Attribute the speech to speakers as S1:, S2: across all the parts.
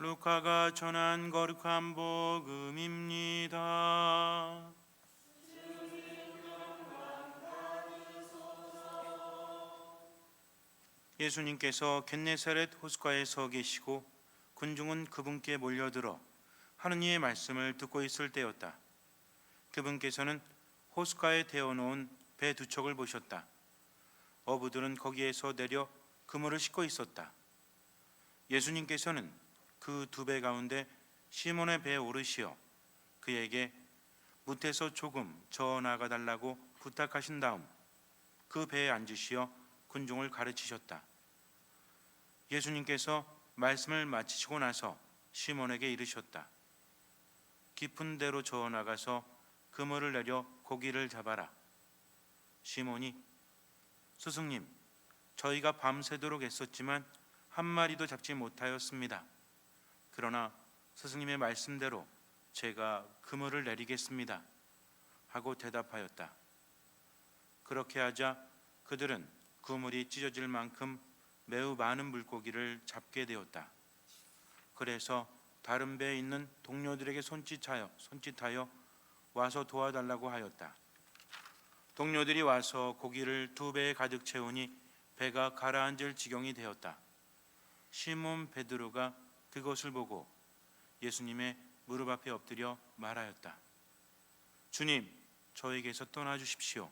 S1: 루카가 전한 거룩한 복음입니다. 예수님께서 겟네사렛 호숫가에 서 계시고 군중은 그분께 몰려들어 하느님의 말씀을 듣고 있을 때였다. 그분께서는 호숫가에 대어놓은 배 두 척을 보셨다. 어부들은 거기에서 내려 그물을 싣고 있었다. 예수님께서는 그 두 배 가운데 시몬의 배에 오르시어 그에게 무태서 조금 저 나가 달라고 부탁하신 다음 그 배에 앉으시어 군중을 가르치셨다. 예수님께서 말씀을 마치시고 나서 시몬에게 이르셨다. 깊은 데로 저어 나가서 그물을 내려 고기를 잡아라. 시몬이 스승님, 저희가 밤새도록 애썼지만 한 마리도 잡지 못하였습니다. 그러나 스승님의 말씀대로 제가 그물을 내리겠습니다 하고 대답하였다. 그렇게 하자 그들은 그물이 찢어질 만큼 매우 많은 물고기를 잡게 되었다. 그래서 다른 배에 있는 동료들에게 손짓하여 와서 도와달라고 하였다. 동료들이 와서 고기를 두 배에 가득 채우니 배가 가라앉을 지경이 되었다. 시몬 베드로가 그것을 보고 예수님의 무릎 앞에 엎드려 말하였다. 주님, 저에게서 떠나주십시오.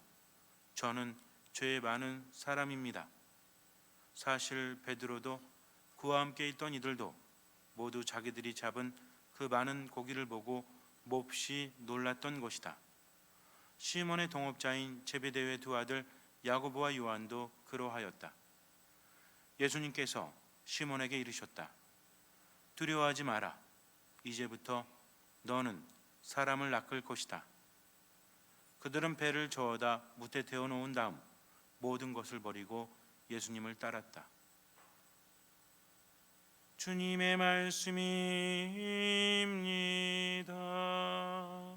S1: 저는 죄 많은 사람입니다. 사실 베드로도 그와 함께 있던 이들도 모두 자기들이 잡은 그 많은 고기를 보고 몹시 놀랐던 것이다. 시몬의 동업자인 제베데의 두 아들 야고보와 요한도 그러하였다. 예수님께서 시몬에게 이르셨다. 두려워하지 마라. 이제부터 너는 사람을 낚을 것이다. 그들은 배를 저어다 무태 태워 놓은 다음 모든 것을 버리고 예수님을 따랐다. 주님의 말씀입니다.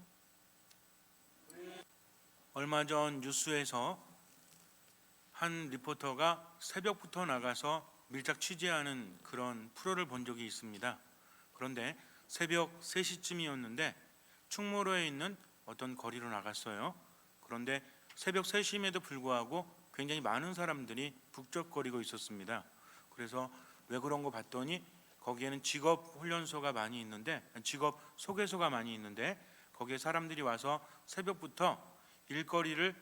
S1: 얼마 전 뉴스에서 한 리포터가 새벽부터 나가서 밀착 취재하는 그런 프로를 본 적이 있습니다. 그런데 새벽 3시쯤이었는데 충무로에 있는 어떤 거리로 나갔어요. 그런데 새벽 3시임에도 불구하고 굉장히 많은 사람들이 북적거리고 있었습니다. 그래서 왜 그런 거 봤더니 거기에는 직업 훈련소가 많이 있는데, 직업 소개소가 많이 있는데 거기에 사람들이 와서 새벽부터 일거리를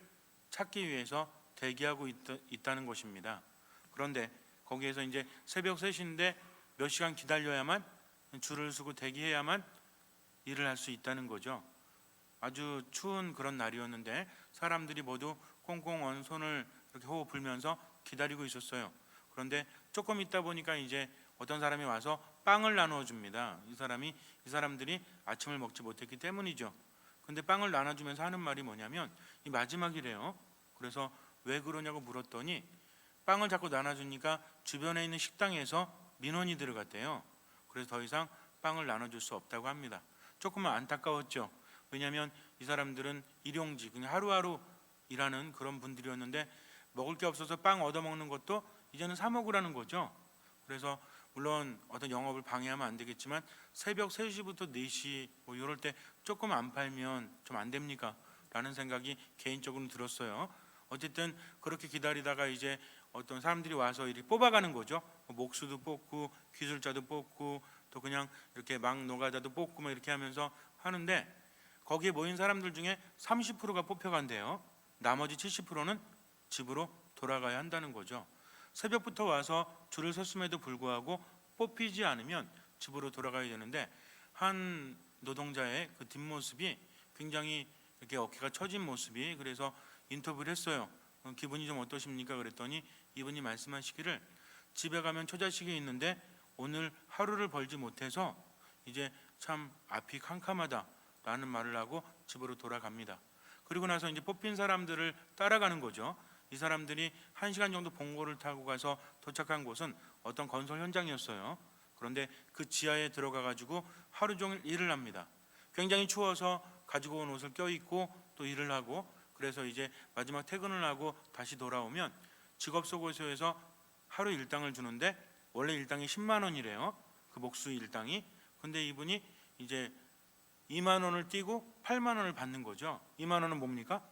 S1: 찾기 위해서 대기하고 있다는 것입니다. 그런데 거기에서 이제 새벽 3시인데 몇 시간 기다려야만, 줄을 서고 대기해야만 일을 할 수 있다는 거죠. 아주 추운 그런 날이었는데 사람들이 모두 꽁꽁 언 손을 이렇게 호흡 불면서 기다리고 있었어요. 그런데 조금 있다 보니까 이제 어떤 사람이 와서 빵을 나누어 줍니다. 이 사람들이 아침을 먹지 못했기 때문이죠. 근데 빵을 나눠주면서 하는 말이 뭐냐면 이 마지막이래요. 그래서 왜 그러냐고 물었더니 빵을 자꾸 나눠주니까 주변에 있는 식당에서 민원이 들어갔대요. 그래서 더 이상 빵을 나눠줄 수 없다고 합니다. 조금은 안타까웠죠. 왜냐하면 이 사람들은 일용직, 그냥 하루하루 일하는 그런 분들이었는데 먹을 게 없어서 빵 얻어먹는 것도 이제는 사 먹으라는 거죠. 그래서 물론 어떤 영업을 방해하면 안 되겠지만 새벽 3시부터 4시 뭐 이럴 때 조금 안 팔면 좀 안 됩니까? 라는 생각이 개인적으로 들었어요. 어쨌든 그렇게 기다리다가 이제 어떤 사람들이 와서 이렇게 뽑아가는 거죠. 목수도 뽑고 기술자도 뽑고 또 그냥 이렇게 막 노가다도 뽑고 뭐 이렇게 하면서 하는데 거기에 모인 사람들 중에 30%가 뽑혀간대요. 나머지 70%는 집으로 돌아가야 한다는 거죠. 새벽부터 와서 줄을 섰음에도 불구하고 뽑히지 않으면 집으로 돌아가야 되는데 한 노동자의 그 뒷모습이 굉장히 이렇게 어깨가 처진 모습이, 그래서 인터뷰를 했어요. 기분이 좀 어떠십니까? 그랬더니 이분이 말씀하시기를 집에 가면 처자식이 있는데 오늘 하루를 벌지 못해서 이제 참 앞이 캄캄하다라는 말을 하고 집으로 돌아갑니다. 그리고 나서 이제 뽑힌 사람들을 따라가는 거죠. 이 사람들이 1시간 정도 봉고를 타고 가서 도착한 곳은 어떤 건설 현장이었어요. 그런데 그 지하에 들어가 가지고 하루 종일 일을 합니다. 굉장히 추워서 가지고 온 옷을 껴입고 또 일을 하고, 그래서 이제 마지막 퇴근을 하고 다시 돌아오면 직업소개소에서 하루 일당을 주는데 원래 일당이 10만 원이래요. 그 목수 일당이. 근데 이분이 이제 2만 원을 띄고 8만 원을 받는 거죠. 2만 원은 뭡니까?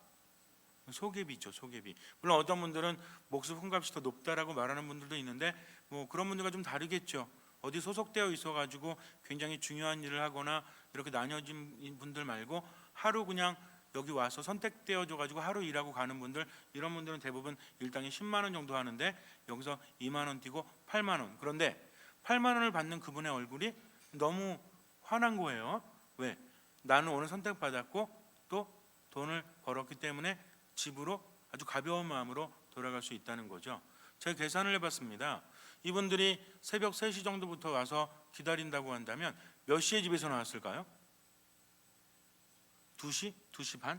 S1: 소개비죠, 소개비. 물론 어떤 분들은 목수 품값이 더 높다라고 말하는 분들도 있는데 뭐 그런 분들과 좀 다르겠죠. 어디 소속되어 있어가지고 굉장히 중요한 일을 하거나 이렇게 나뉘어진 분들 말고 하루 그냥 여기 와서 선택되어져 가지고 하루 일하고 가는 분들, 이런 분들은 대부분 일당이 10만 원 정도 하는데 여기서 2만 원 띄고 8만 원. 그런데 8만 원을 받는 그분의 얼굴이 너무 화난 거예요. 왜? 나는 오늘 선택받았고 또 돈을 벌었기 때문에 집으로 아주 가벼운 마음으로 돌아갈 수 있다는 거죠. 제가 계산을 해봤습니다. 이분들이 새벽 3시 정도부터 와서 기다린다고 한다면 몇 시에 집에서 나왔을까요? 2시? 2시 반?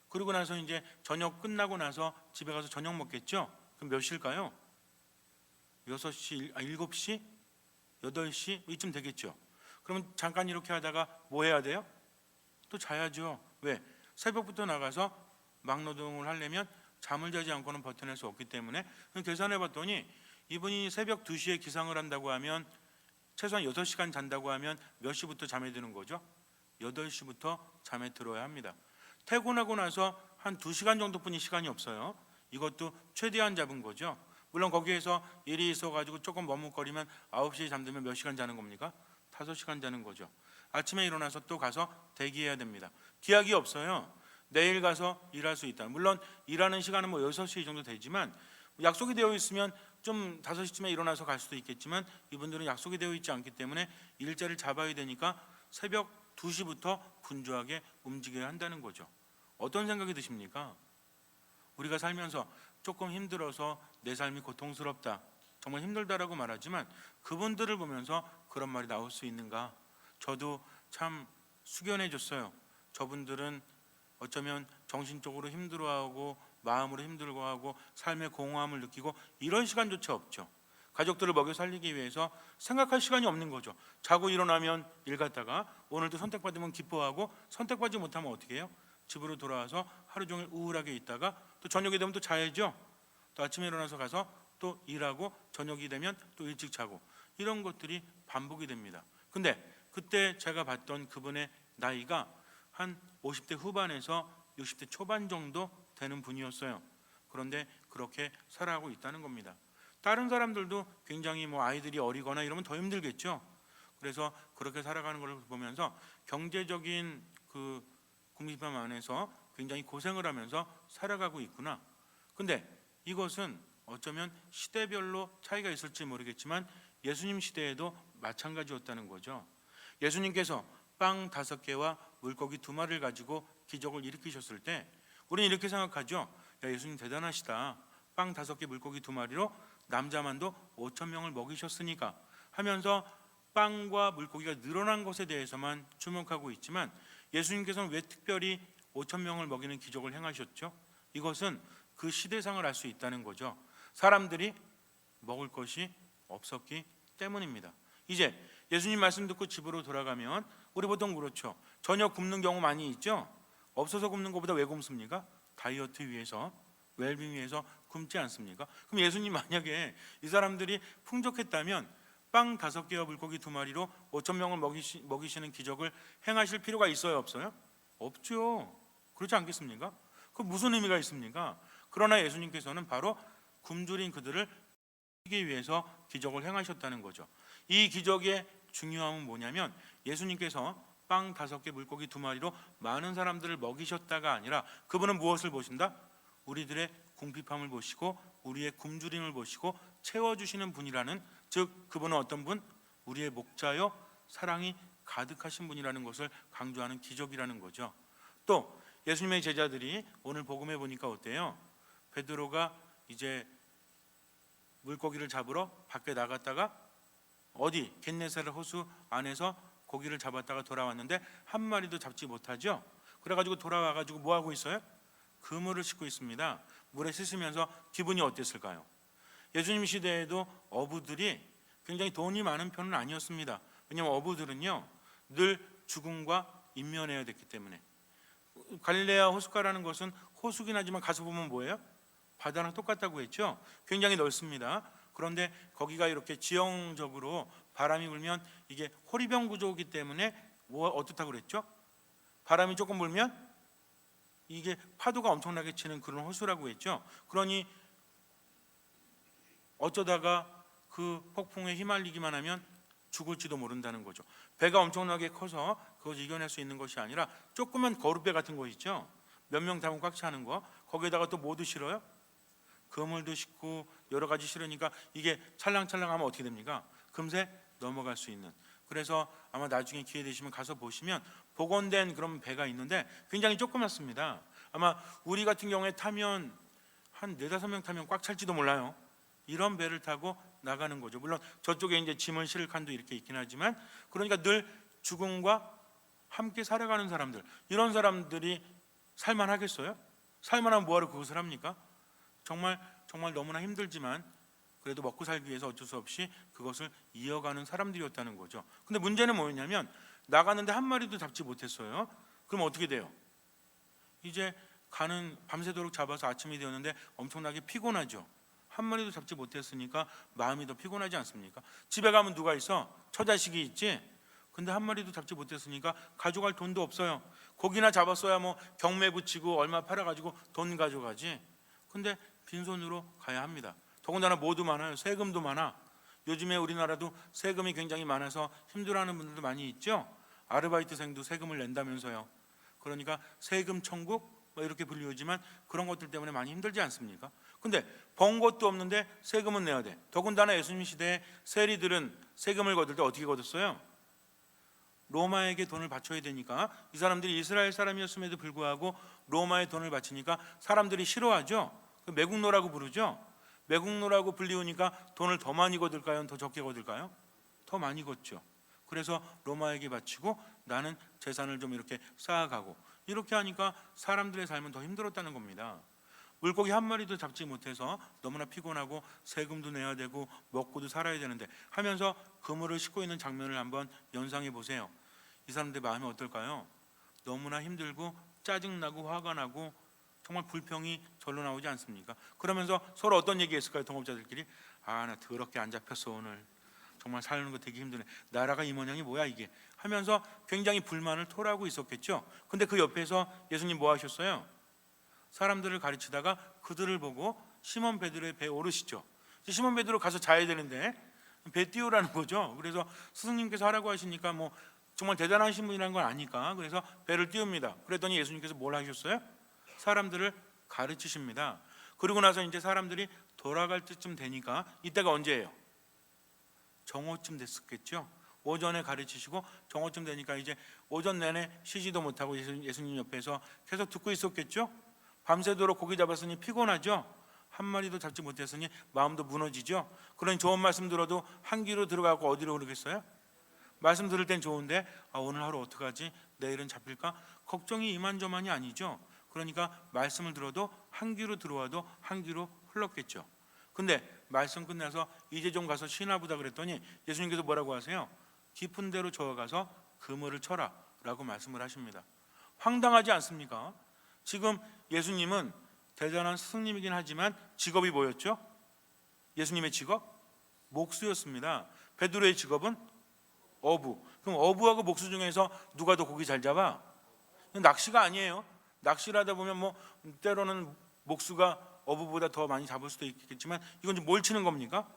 S1: 그리고 나서 이제 저녁 끝나고 나서 집에 가서 저녁 먹겠죠? 그럼 몇 시일까요? 6시, 7시? 8시? 이쯤 되겠죠? 그러면 잠깐 이렇게 하다가 뭐 해야 돼요? 또 자야죠. 왜? 새벽부터 나가서 막노동을 하려면 잠을 자지 않고는 버텨낼 수 없기 때문에. 계산해 봤더니 이분이 새벽 2시에 기상을 한다고 하면 최소한 6시간 잔다고 하면 몇 시부터 잠에 드는 거죠? 8시부터 잠에 들어야 합니다. 퇴근하고 나서 한 2시간 정도뿐이 시간이 없어요. 이것도 최대한 잡은 거죠. 물론 거기에서 일이 있어가지고 조금 머뭇거리면 9시에 잠들면 몇 시간 자는 겁니까? 5시간 자는 거죠. 아침에 일어나서 또 가서 대기해야 됩니다. 기약이 없어요. 내일 가서 일할 수 있다. 물론 일하는 시간은 뭐 6시 정도 되지만 약속이 되어 있으면 좀 5시쯤에 일어나서 갈 수도 있겠지만 이분들은 약속이 되어 있지 않기 때문에 일자리를 잡아야 되니까 새벽 2시부터 분주하게 움직여야 한다는 거죠. 어떤 생각이 드십니까? 우리가 살면서 조금 힘들어서 내 삶이 고통스럽다, 정말 힘들다라고 말하지만 그분들을 보면서 그런 말이 나올 수 있는가? 저도 참 숙연해졌어요. 저분들은 어쩌면 정신적으로 힘들어하고 마음으로 힘들어하고 삶의 공허함을 느끼고 이런 시간조차 없죠. 가족들을 먹여 살리기 위해서 생각할 시간이 없는 거죠. 자고 일어나면 일 갔다가 오늘도 선택받으면 기뻐하고 선택받지 못하면 어떻게 해요? 집으로 돌아와서 하루 종일 우울하게 있다가 또 저녁이 되면 또 자야죠. 또 아침에 일어나서 가서 또 일하고 저녁이 되면 또 일찍 자고, 이런 것들이 반복이 됩니다. 근데 그때 제가 봤던 그분의 나이가 한 50대 후반에서 60대 초반 정도 되는 분이었어요. 그런데 그렇게 살아가고 있다는 겁니다. 다른 사람들도 굉장히 뭐 아이들이 어리거나 이러면 더 힘들겠죠. 그래서 그렇게 살아가는 걸 보면서 경제적인 그 궁핍함 안에서 굉장히 고생을 하면서 살아가고 있구나. 근데 이것은 어쩌면 시대별로 차이가 있을지 모르겠지만 예수님 시대에도 마찬가지였다는 거죠. 예수님께서 빵 5개와 물고기 2마리를 가지고 기적을 일으키셨을 때 우리는 이렇게 생각하죠. 야, 예수님 대단하시다. 빵 5개 물고기 2마리로 남자만도 5천 명을 먹이셨으니까 하면서 빵과 물고기가 늘어난 것에 대해서만 주목하고 있지만 예수님께서는 왜 특별히 5천 명을 먹이는 기적을 행하셨죠? 이것은 그 시대상을 알 수 있다는 거죠. 사람들이 먹을 것이 없었기 때문입니다. 이제 예수님 말씀 듣고 집으로 돌아가면 우리 보통 그렇죠. 저녁 굶는 경우 많이 있죠. 없어서 굶는 것보다 왜 굶습니까? 다이어트 위해서, 웰빙 위해서 굶지 않습니까? 그럼 예수님 만약에 이 사람들이 풍족했다면 빵 5개와 물고기 2마리로 5천 명을 먹이시는 기적을 행하실 필요가 있어요, 없어요? 없죠. 그렇지 않겠습니까? 그 무슨 의미가 있습니까? 그러나 예수님께서는 바로 굶주린 그들을 먹이기 위해서 기적을 행하셨다는 거죠. 이 기적의 중요함은 뭐냐면 예수님께서 빵 5개 물고기 2마리로 많은 사람들을 먹이셨다가 아니라 그분은 무엇을 보신다? 우리들의 궁핍함을 보시고 우리의 굶주림을 보시고 채워주시는 분이라는, 즉 그분은 어떤 분? 우리의 목자요 사랑이 가득하신 분이라는 것을 강조하는 기적이라는 거죠. 또 예수님의 제자들이 오늘 복음에 보니까 어때요? 베드로가 이제 물고기를 잡으러 밖에 나갔다가 어디 겟네사렛 호수 안에서 고기를 잡았다가 돌아왔는데 한 마리도 잡지 못하죠. 그래가지고 돌아와가지고 뭐 하고 있어요? 그물을 싣고 있습니다. 물에 씻으면서 기분이 어땠을까요? 예수님 시대에도 어부들이 굉장히 돈이 많은 편은 아니었습니다. 왜냐하면 어부들은요 늘 죽음과 인면해야 됐기 때문에. 갈릴레아 호숫가라는 것은 호수긴 하지만 가서 보면 뭐예요? 바다랑 똑같다고 했죠. 굉장히 넓습니다. 그런데 거기가 이렇게 지형적으로 바람이 불면 이게 호리병 구조이기 때문에 뭐 어떻다고 그랬죠? 바람이 조금 불면 이게 파도가 엄청나게 치는 그런 호수라고 했죠. 그러니 어쩌다가 그 폭풍에 휘말리기만 하면 죽을지도 모른다는 거죠. 배가 엄청나게 커서 그것을 이겨낼 수 있는 것이 아니라 조그만 거룻배 같은 거 있죠. 몇 명 타면 꽉 차는 거. 거기에다가 또 뭐도 실어요? 그물도 싣고 여러 가지 실으니까 이게 찰랑찰랑하면 어떻게 됩니까? 금세 넘어갈 수 있는. 그래서 아마 나중에 기회 되시면 가서 보시면 복원된 그런 배가 있는데 굉장히 조그맣습니다. 아마 우리 같은 경우에 타면 한 4-5명 타면 꽉 찰지도 몰라요. 이런 배를 타고 나가는 거죠. 물론 저쪽에 이제 짐을 실을 칸도 이렇게 있긴 하지만, 그러니까 늘 죽음과 함께 살아가는 사람들, 이런 사람들이 살만하겠어요? 살만하면 뭐하러 그것을 합니까? 정말 너무나 힘들지만 그래도 먹고 살기 위해서 어쩔 수 없이 그것을 이어가는 사람들이었다는 거죠. 근데 문제는 뭐였냐면 나가는데 한 마리도 잡지 못했어요. 그럼 어떻게 돼요? 이제 가는 밤새도록 잡아서 아침이 되었는데 엄청나게 피곤하죠. 한 마리도 잡지 못했으니까 마음이 더 피곤하지 않습니까? 집에 가면 누가 있어? 처자식이 있지. 근데 한 마리도 잡지 못했으니까 가져갈 돈도 없어요. 고기나 잡았어야 뭐 경매 붙이고 얼마 팔아가지고 돈 가져가지. 근데 빈손으로 가야 합니다. 더군다나 뭐도 많아요. 세금도 많아. 요즘에 우리나라도 세금이 굉장히 많아서 힘들어하는 분들도 많이 있죠. 아르바이트생도 세금을 낸다면서요. 그러니까 세금 천국 뭐 이렇게 불리우지만 그런 것들 때문에 많이 힘들지 않습니까? 근데 번 것도 없는데 세금은 내야 돼. 더군다나 예수님 시대에 세리들은 세금을 거둘 때 어떻게 거뒀어요? 로마에게 돈을 바쳐야 되니까. 이 사람들이 이스라엘 사람이었음에도 불구하고 로마에 돈을 바치니까 사람들이 싫어하죠. 매국노라고 부르죠. 매국노라고 불리우니까 돈을 더 많이 거둘까요? 더 적게 거둘까요? 더 많이 걷죠. 그래서 로마에게 바치고 나는 재산을 좀 이렇게 쌓아가고, 이렇게 하니까 사람들의 삶은 더 힘들었다는 겁니다. 물고기 한 마리도 잡지 못해서 너무나 피곤하고 세금도 내야 되고 먹고도 살아야 되는데 하면서 그물을 싣고 있는 장면을 한번 연상해 보세요. 이 사람들의 마음이 어떨까요? 너무나 힘들고 짜증나고 화가 나고 정말 불평이 절로 나오지 않습니까? 그러면서 서로 어떤 얘기했을까요? 동업자들끼리 나 더럽게 안 잡혔어 오늘. 정말 사는 거 되게 힘드네. 나라가 이 모양이 뭐야 이게 하면서 굉장히 불만을 토로하고 있었겠죠. 근데 그 옆에서 예수님 뭐 하셨어요? 사람들을 가르치다가 그들을 보고 시몬 베드로의 배에 오르시죠. 시몬 베드로 가서 자야 되는데 배 띄우라는 거죠. 그래서 스승님께서 하라고 하시니까 뭐 정말 대단하신 분이라는 걸 아니까 그래서 배를 띄웁니다. 그랬더니 예수님께서 뭘 하셨어요? 사람들을 가르치십니다. 그리고 나서 이제 사람들이 돌아갈 때쯤 되니까, 이때가 언제예요? 정오쯤 됐었겠죠. 오전에 가르치시고 정오쯤 되니까 이제 오전 내내 쉬지도 못하고 예수님 옆에서 계속 듣고 있었겠죠. 밤새도록 고기 잡았으니 피곤하죠. 한 마리도 잡지 못했으니 마음도 무너지죠. 그러니 좋은 말씀 들어도 한 귀로 들어가고 어디로 오르겠어요? 말씀 들을 땐 좋은데 오늘 하루 어떡하지? 내일은 잡힐까? 걱정이 이만저만이 아니죠. 그러니까 말씀을 들어도 한 귀로 들어와도 한 귀로 흘렀겠죠. 근데 말씀 끝나서 이제 좀 가서 쉬나 보다 그랬더니 예수님께서 뭐라고 하세요? 깊은 데로 저어가서 그물을 쳐라 라고 말씀을 하십니다. 황당하지 않습니까? 지금 예수님은 대단한 스승님이긴 하지만 직업이 뭐였죠? 예수님의 직업? 목수였습니다. 베드로의 직업은 어부. 그럼 어부하고 목수 중에서 누가 더 고기 잘 잡아? 낚시가 아니에요. 낚시를 하다 보면 뭐 때로는 목수가 어부보다 더 많이 잡을 수도 있겠지만 이건 뭘 치는 겁니까?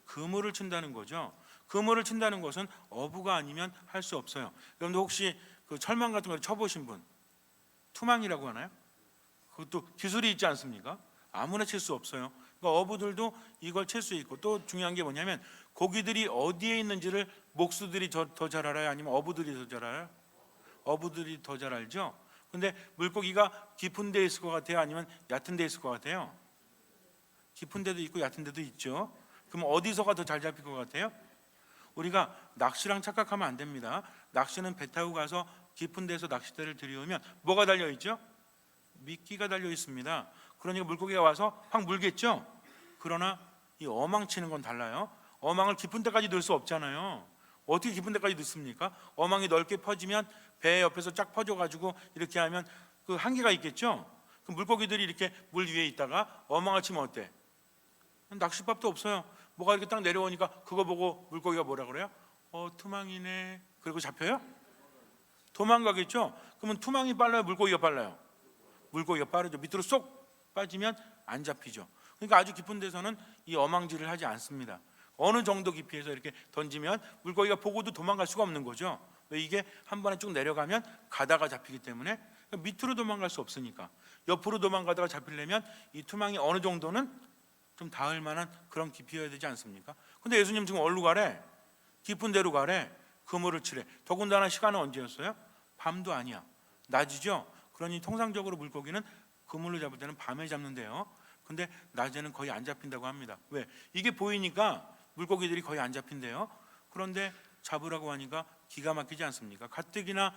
S1: 그물을 친다는 거죠. 그물을 친다는 것은 어부가 아니면 할 수 없어요. 여러분들 혹시 그 철망 같은 걸 쳐보신 분, 투망이라고 하나요? 그것도 기술이 있지 않습니까? 아무나 칠 수 없어요. 그러니까 어부들도 이걸 칠 수 있고, 또 중요한 게 뭐냐면 고기들이 어디에 있는지를 목수들이 더 잘 알아요? 아니면 어부들이 더 잘 알아요? 어부들이 더 잘 알죠. 근데 물고기가 깊은 데에 있을 것 같아요? 아니면 얕은 데에 있을 것 같아요? 깊은 데도 있고 얕은 데도 있죠. 그럼 어디서가 더 잘 잡힐 것 같아요? 우리가 낚시랑 착각하면 안 됩니다. 낚시는 배 타고 가서 깊은 데서 낚싯대를 들이우면 뭐가 달려 있죠? 미끼가 달려 있습니다. 그러니까 물고기가 와서 확 물겠죠. 그러나 이 어망 치는 건 달라요. 어망을 깊은 데까지 넣을 수 없잖아요. 어떻게 깊은 데까지 넣습니까? 어망이 넓게 퍼지면 배 옆에서 쫙 퍼져가지고 이렇게 하면 그 한계가 있겠죠. 그 물고기들이 이렇게 물 위에 있다가 어망을 치면 어때? 낚싯밥도 없어요. 뭐가 이렇게 딱 내려오니까 그거 보고 물고기가 뭐라 그래요? 투망이네. 그리고 잡혀요? 도망가겠죠? 그러면 투망이 빨라요? 물고기가 빨라요? 물고기가 빠르죠. 밑으로 쏙 빠지면 안 잡히죠. 그러니까 아주 깊은 데서는 이 어망질을 하지 않습니다. 어느 정도 깊이에서 이렇게 던지면 물고기가 보고도 도망갈 수가 없는 거죠. 왜? 이게 한 번에 쭉 내려가면 가다가 잡히기 때문에. 밑으로 도망갈 수 없으니까. 옆으로 도망가다가 잡히려면 이 투망이 어느 정도는 좀 닿을 만한 그런 깊이여야 되지 않습니까? 근데 예수님 지금 어디로 가래? 깊은 데로 가래. 그물을 치래. 더군다나 시간은 언제였어요? 밤도 아니야. 낮이죠. 그러니 통상적으로 물고기는 그물로 잡을 때는 밤에 잡는데요. 근데 낮에는 거의 안 잡힌다고 합니다. 왜? 이게 보이니까 물고기들이 거의 안 잡힌대요. 그런데 잡으라고 하니까 기가 막히지 않습니까? 가뜩이나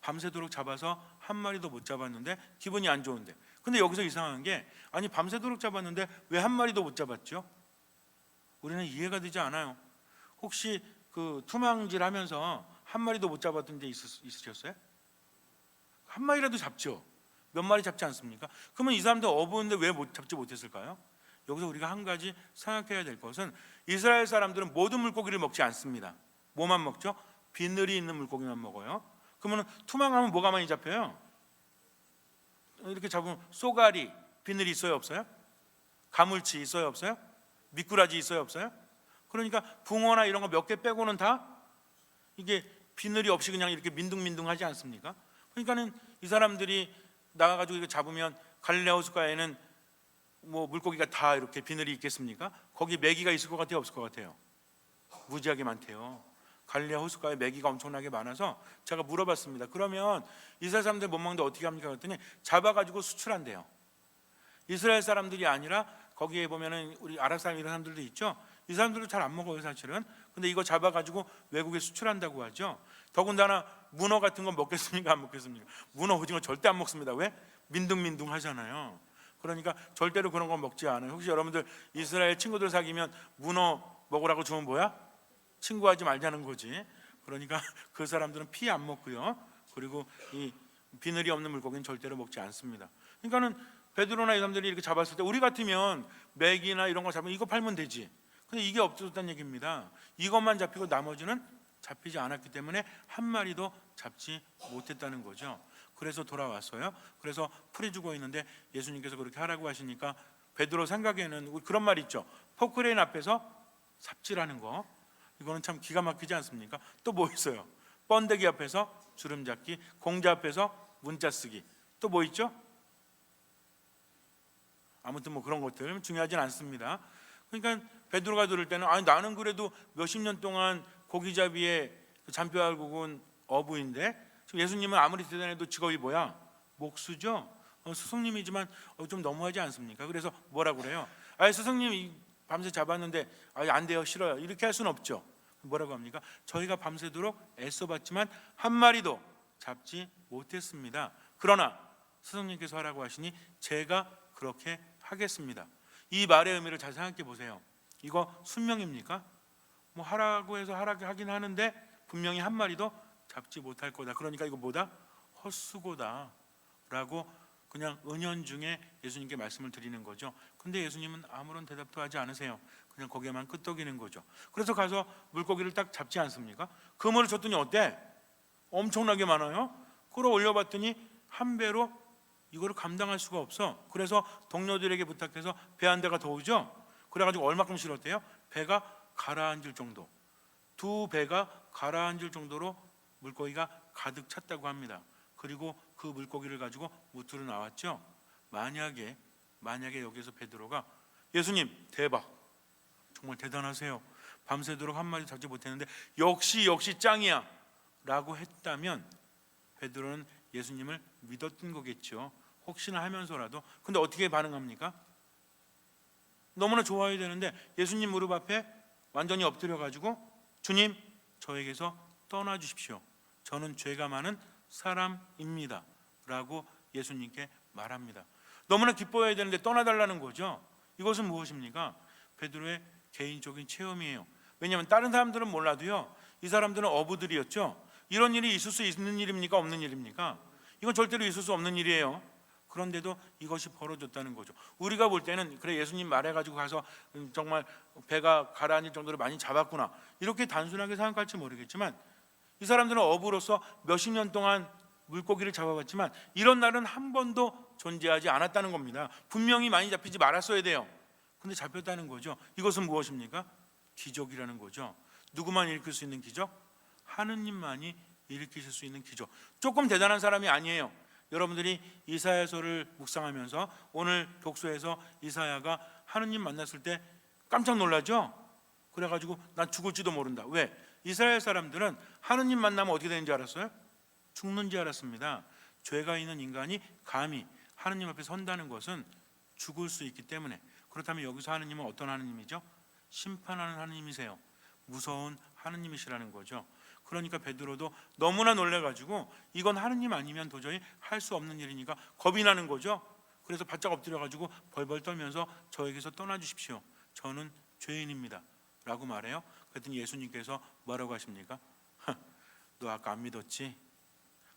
S1: 밤새도록 잡아서 한 마리도 못 잡았는데 기분이 안 좋은데. 근데 여기서 이상한 게, 아니 밤새도록 잡았는데 왜 한 마리도 못 잡았죠? 우리는 이해가 되지 않아요. 혹시 그 투망질 하면서 한 마리도 못 잡았던 데 있으셨어요? 한 마리라도 잡죠. 몇 마리 잡지 않습니까? 그러면 이 사람들 어부인데 왜 잡지 못했을까요? 여기서 우리가 한 가지 생각해야 될 것은, 이스라엘 사람들은 모든 물고기를 먹지 않습니다. 뭐만 먹죠? 비늘이 있는 물고기만 먹어요. 그러면 투망하면 뭐가 많이 잡혀요? 이렇게 잡으면 쏘가리, 비늘이 있어요 없어요? 가물치 있어요 없어요? 미꾸라지 있어요 없어요? 그러니까 붕어나 이런 거 몇 개 빼고는 다 이게 비늘이 없이 그냥 이렇게 민둥민둥하지 않습니까? 그러니까는 이 사람들이 나가가지고 이거 잡으면, 갈릴레아 호숫가에는 뭐 물고기가 다 이렇게 비늘이 있겠습니까? 거기 메기가 있을 것 같아요 없을 것 같아요? 무지하게 많대요. 갈릴레아 호숫가에 메기가 엄청나게 많아서 제가 물어봤습니다. 그러면 이스라엘 사람들 못 먹는데 어떻게 합니까? 그랬더니 잡아가지고 수출한대요. 이스라엘 사람들이 아니라 거기에 보면은 우리 아랍 사람 이런 사람들도 있죠. 이 사람들도 잘 안 먹어요 사실은. 근데 이거 잡아가지고 외국에 수출한다고 하죠. 더군다나 문어 같은 건 먹겠습니까 안 먹겠습니까? 문어, 오징어 절대 안 먹습니다. 왜? 민둥민둥 하잖아요. 그러니까 절대로 그런 거 먹지 않아요. 혹시 여러분들 이스라엘 친구들 사귀면 문어 먹으라고 주면 뭐야? 친구하지 말자는 거지. 그러니까 그 사람들은 피 안 먹고요. 그리고 이 비늘이 없는 물고기는 절대로 먹지 않습니다. 그러니까는 베드로나 이 사람들이 이렇게 잡았을 때 우리 같으면 맥이나 이런 거 잡으면 이거 팔면 되지. 근데 이게 없어졌다는 얘기입니다. 이것만 잡히고 나머지는 잡히지 않았기 때문에 한 마리도 잡지 못했다는 거죠. 그래서 돌아왔어요. 그래서 풀이 죽어 있는데 예수님께서 그렇게 하라고 하시니까 베드로 생각에는 그런 말 있죠. 포크레인 앞에서 삽질하는 거. 이거는 참 기가 막히지 않습니까? 또 뭐 있어요? 번데기 앞에서 주름 잡기, 공자 앞에서 문자 쓰기. 또 뭐 있죠? 아무튼 뭐 그런 것들 중요하진 않습니다. 그러니까 베드로가 들을 때는, 아니 나는 그래도 몇십 년 동안 고기잡이의 잔뼈알국은 어부인데, 지금 예수님은 아무리 대단해도 직업이 뭐야? 목수죠. 스승님이지만 좀 너무하지 않습니까? 그래서 뭐라고 그래요? 아 스승님 밤새 잡았는데 안 돼요, 싫어요, 이렇게 할 수는 없죠. 뭐라고 합니까? 저희가 밤새도록 애써봤지만 한 마리도 잡지 못했습니다. 그러나 스승님께서 하라고 하시니 제가 그렇게 하겠습니다. 이 말의 의미를 잘 생각해 보세요. 이거 순명입니까? 뭐 하라고 해서 하긴 하는데 분명히 한 마리도 잡지 못할 거다. 그러니까 이거 뭐다? 헛수고다 라고 그냥 은연중에 예수님께 말씀을 드리는 거죠. 근데 예수님은 아무런 대답도 하지 않으세요. 그냥 거기에만 끄떡이는 거죠. 그래서 가서 물고기를 딱 잡지 않습니까? 그물을 쳤더니 어때? 엄청나게 많아요. 끌어 올려봤더니 한 배로 이거를 감당할 수가 없어. 그래서 동료들에게 부탁해서 배 한 대가 더 오죠. 그래가지고 얼마큼 실었대요? 배가 가라앉을 정도, 두 배가 가라앉을 정도로 물고기가 가득 찼다고 합니다. 그리고 그 물고기를 가지고 무트로 나왔죠. 만약에 여기서 베드로가 예수님 대박, 정말 대단하세요, 밤새도록 한 마리 잡지 못했는데 역시 짱이야 라고 했다면 베드로는 예수님을 믿었던 거겠죠. 혹시나 하면서라도. 근데 어떻게 반응합니까? 너무나 좋아야 되는데 예수님 무릎 앞에 완전히 엎드려 가지고 주님 저에게서 떠나 주십시오. 저는 죄가 많은 사람입니다 라고 예수님께 말합니다. 너무나 기뻐해야 되는데 떠나달라는 거죠. 이것은 무엇입니까? 베드로의 개인적인 체험이에요. 왜냐하면 다른 사람들은 몰라도요, 이 사람들은 어부들이었죠. 이런 일이 있을 수 있는 일입니까? 없는 일입니까? 이건 절대로 있을 수 없는 일이에요. 그런데도 이것이 벌어졌다는 거죠. 우리가 볼 때는 그래 예수님 말해가지고 가서 정말 배가 가라앉을 정도로 많이 잡았구나 이렇게 단순하게 생각할지 모르겠지만 이 사람들은 어부로서 몇십 년 동안 물고기를 잡아봤지만 이런 날은 한 번도 존재하지 않았다는 겁니다. 분명히 많이 잡히지 말았어야 돼요. 근데 잡혔다는 거죠. 이것은 무엇입니까? 기적이라는 거죠. 누구만 일으킬 수 있는 기적? 하느님만이 일으키실 수 있는 기적. 조금 대단한 사람이 아니에요. 여러분들이 이사야서를 묵상하면서 오늘 독서에서 이사야가 하느님 만났을 때 깜짝 놀라죠. 그래가지고 난 죽을지도 모른다. 왜? 이스라엘 사람들은 하느님 만나면 어떻게 되는지 알았어요? 죽는지 알았습니다. 죄가 있는 인간이 감히 하느님 앞에 선다는 것은 죽을 수 있기 때문에. 그렇다면 여기서 하느님은 어떤 하느님이죠? 심판하는 하느님이세요. 무서운 하느님이시라는 거죠. 그러니까 베드로도 너무나 놀래가지고 이건 하느님 아니면 도저히 할 수 없는 일이니까 겁이 나는 거죠. 그래서 바짝 엎드려가지고 벌벌 떨면서 저에게서 떠나주십시오. 저는 죄인입니다 라고 말해요. 그랬더니 예수님께서 뭐라고 하십니까? 너 아까 안 믿었지?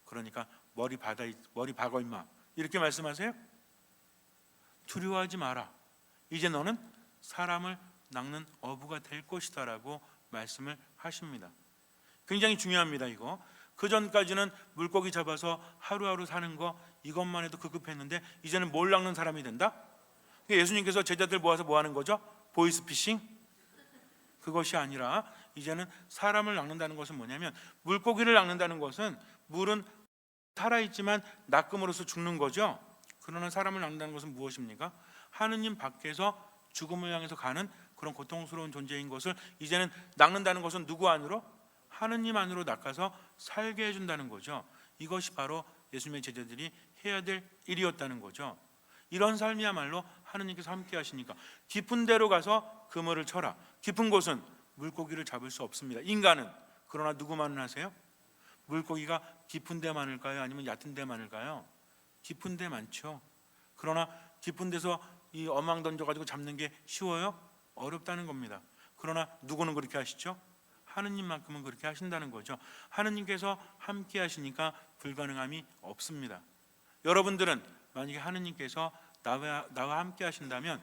S1: 그러니까 머리 박어 임마 이렇게 말씀하세요. 두려워하지 마라. 이제 너는 사람을 낚는 어부가 될 것이다 라고 말씀을 하십니다. 굉장히 중요합니다. 이거 그 전까지는 물고기 잡아서 하루하루 사는 거 이것만 해도 급급했는데 이제는 뭘 낚는 사람이 된다? 예수님께서 제자들 모아서 뭐 하는 거죠? 보이스피싱? 그것이 아니라 이제는 사람을 낚는다는 것은 뭐냐면 물고기를 낚는다는 것은 물은 살아있지만 낚음으로써 죽는 거죠. 그러나 사람을 낚는다는 것은 무엇입니까? 하느님 밖에서 죽음을 향해서 가는 그런 고통스러운 존재인 것을 이제는 낚는다는 것은 누구 안으로? 하느님 안으로 낚아서 살게 해준다는 거죠. 이것이 바로 예수님의 제자들이 해야 될 일이었다는 거죠. 이런 삶이야말로 하느님께서 함께 하시니까 깊은 데로 가서 그물을 쳐라. 깊은 곳은 물고기를 잡을 수 없습니다. 인간은. 그러나 누구만은 하세요? 물고기가 깊은 데 많을까요? 아니면 얕은 데 많을까요? 깊은 데 많죠. 그러나 깊은 데서 이 어망 던져가지고 잡는 게 쉬워요? 어렵다는 겁니다. 그러나 누구는 그렇게 하시죠? 하느님만큼은 그렇게 하신다는 거죠. 하느님께서 함께 하시니까 불가능함이 없습니다. 여러분들은 만약에 하느님께서 나와 함께 하신다면,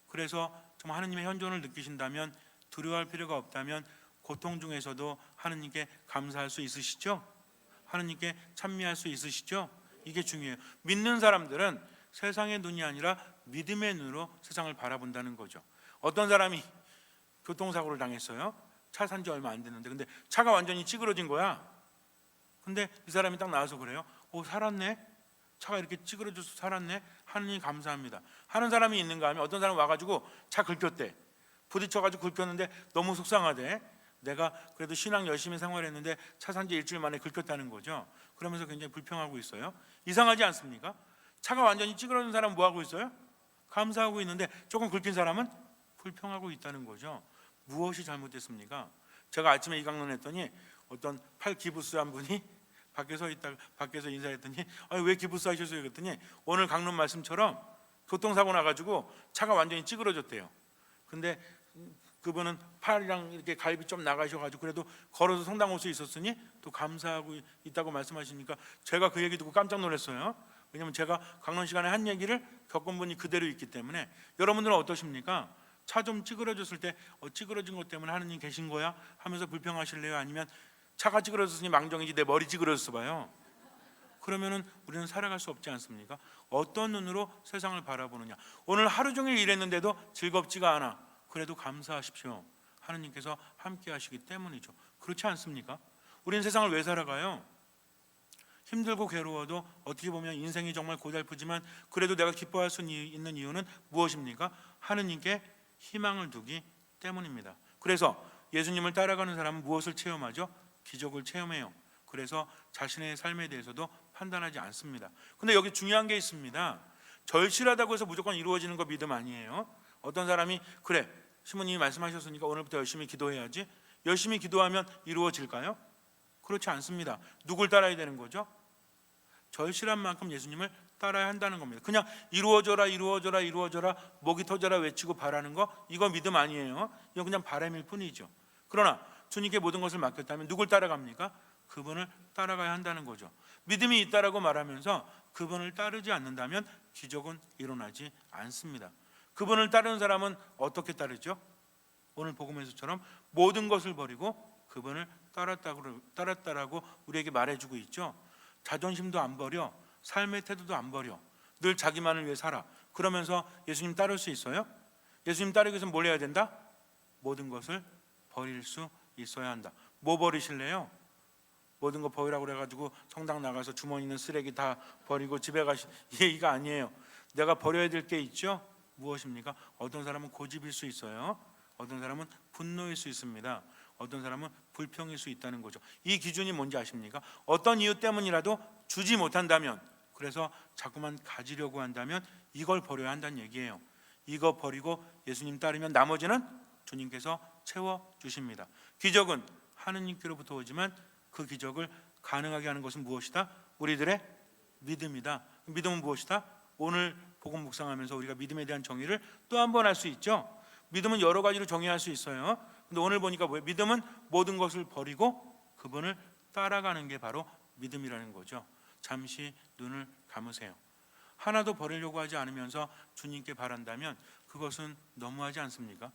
S1: 그래서 정말 하느님의 현존을 느끼신다면, 두려워할 필요가 없다면 고통 중에서도 하느님께 감사할 수 있으시죠? 하느님께 찬미할 수 있으시죠? 이게 중요해요. 믿는 사람들은 세상의 눈이 아니라 믿음의 눈으로 세상을 바라본다는 거죠. 어떤 사람이 교통사고를 당했어요. 차 산 지 얼마 안 됐는데 근데 차가 완전히 찌그러진 거야. 근데 이 사람이 딱 나와서 그래요. 살았네. 차가 이렇게 찌그러져서 살았네. 하느님 감사합니다 하는 사람이 있는가 하면, 어떤 사람 와가지고 차 긁혔대. 부딪혀가지고 긁혔는데 너무 속상하대. 내가 그래도 신앙 열심히 생활했는데 차 산 지 일주일 만에 긁혔다는 거죠. 그러면서 굉장히 불평하고 있어요. 이상하지 않습니까? 차가 완전히 찌그러진 사람은 뭐 하고 있어요? 감사하고 있는데 조금 긁힌 사람은 불평하고 있다는 거죠. 무엇이 잘못됐습니까? 제가 아침에 이 강론했더니 어떤 팔 기부스 한 분이 밖에서 인사했더니 왜 기부스 하셨어요? 그랬더니 오늘 강론 말씀처럼 교통사고 나가지고 차가 완전히 찌그러졌대요. 근데 그분은 팔이랑 이렇게 갈비 좀 나가셔가지고 그래도 걸어서 성당 올 수 있었으니 또 감사하고 있다고 말씀하시니까 제가 그 얘기 듣고 깜짝 놀랐어요. 왜냐하면 제가 강론 시간에 한 얘기를 겪은 분이 그대로 있기 때문에. 여러분들은 어떠십니까? 차 좀 찌그러졌을 때 찌그러진 것 때문에 하느님 계신 거야? 하면서 불평하실래요? 아니면 차가 찌그러졌으니 망정이지 내 머리 찌그러졌어 봐요. 그러면은 우리는 살아갈 수 없지 않습니까? 어떤 눈으로 세상을 바라보느냐. 오늘 하루 종일 일했는데도 즐겁지가 않아. 그래도 감사하십시오. 하느님께서 함께 하시기 때문이죠. 그렇지 않습니까? 우리는 세상을 왜 살아가요? 힘들고 괴로워도 어떻게 보면 인생이 정말 고달프지만 그래도 내가 기뻐할 수 있는 이유는 무엇입니까? 하느님께 희망을 두기 때문입니다. 그래서 예수님을 따라가는 사람은 무엇을 체험하죠? 기적을 체험해요. 그래서 자신의 삶에 대해서도 판단하지 않습니다. 근데 여기 중요한 게 있습니다. 절실하다고 해서 무조건 이루어지는 거 믿음 아니에요. 어떤 사람이 그래 시모님이 말씀하셨으니까 오늘부터 열심히 기도해야지. 열심히 기도하면 이루어질까요? 그렇지 않습니다. 누굴 따라야 되는 거죠? 절실한 만큼 예수님을 따라야 한다는 겁니다. 그냥 이루어져라 이루어져라 이루어져라 목이 터져라 외치고 바라는 거, 이거 믿음 아니에요. 이건 그냥 바람일 뿐이죠. 그러나 주님께 모든 것을 맡겼다면 누굴 따라갑니까? 그분을 따라가야 한다는 거죠. 믿음이 있다라고 말하면서 그분을 따르지 않는다면 기적은 일어나지 않습니다. 그분을 따르는 사람은 어떻게 따르죠? 오늘 복음에서처럼 모든 것을 버리고 그분을 따랐다라고 우리에게 말해주고 있죠. 자존심도 안 버려, 삶의 태도도 안 버려, 늘 자기만을 위해 살아. 그러면서 예수님 따를 수 있어요? 예수님 따르기 위해서 뭘 해야 된다? 모든 것을 버릴 수 있어야 한다. 뭐 버리실래요? 모든 거 버리라고 그래가지고 성당 나가서 주머니 있는 쓰레기 다 버리고 집에 가시 얘기가 아니에요. 내가 버려야 될 게 있죠. 무엇입니까? 어떤 사람은 고집일 수 있어요. 어떤 사람은 분노일 수 있습니다. 어떤 사람은 불평일 수 있다는 거죠. 이 기준이 뭔지 아십니까? 어떤 이유 때문이라도 주지 못한다면, 그래서 자꾸만 가지려고 한다면 이걸 버려야 한다는 얘기예요. 이거 버리고 예수님 따르면 나머지는 주님께서 채워주십니다. 기적은 하느님께로부터 오지만 그 기적을 가능하게 하는 것은 무엇이다? 우리들의 믿음이다. 믿음은 무엇이다? 오늘 복음 묵상하면서 우리가 믿음에 대한 정의를 또 한 번 할 수 있죠. 믿음은 여러 가지로 정의할 수 있어요. 근데 오늘 보니까 뭐예요? 믿음은 모든 것을 버리고 그분을 따라가는 게 바로 믿음이라는 거죠. 잠시 눈을 감으세요. 하나도 버리려고 하지 않으면서 주님께 바란다면 그것은 너무하지 않습니까?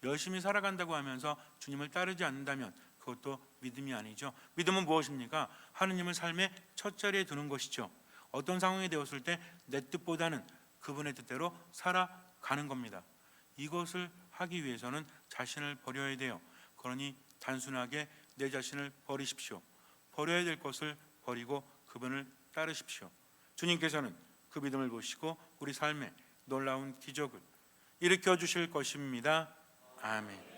S1: 열심히 살아간다고 하면서 주님을 따르지 않는다면 그것도 믿음이 아니죠. 믿음은 무엇입니까? 하느님을 삶의 첫 자리에 두는 것이죠. 어떤 상황이 되었을 때 내 뜻보다는 그분의 뜻대로 살아가는 겁니다. 이것을 하기 위해서는 자신을 버려야 돼요. 그러니 단순하게 내 자신을 버리십시오. 버려야 될 것을 버리고 그분을 따르십시오. 주님께서는 그 믿음을 보시고 우리 삶에 놀라운 기적을 일으켜 주실 것입니다. 아멘.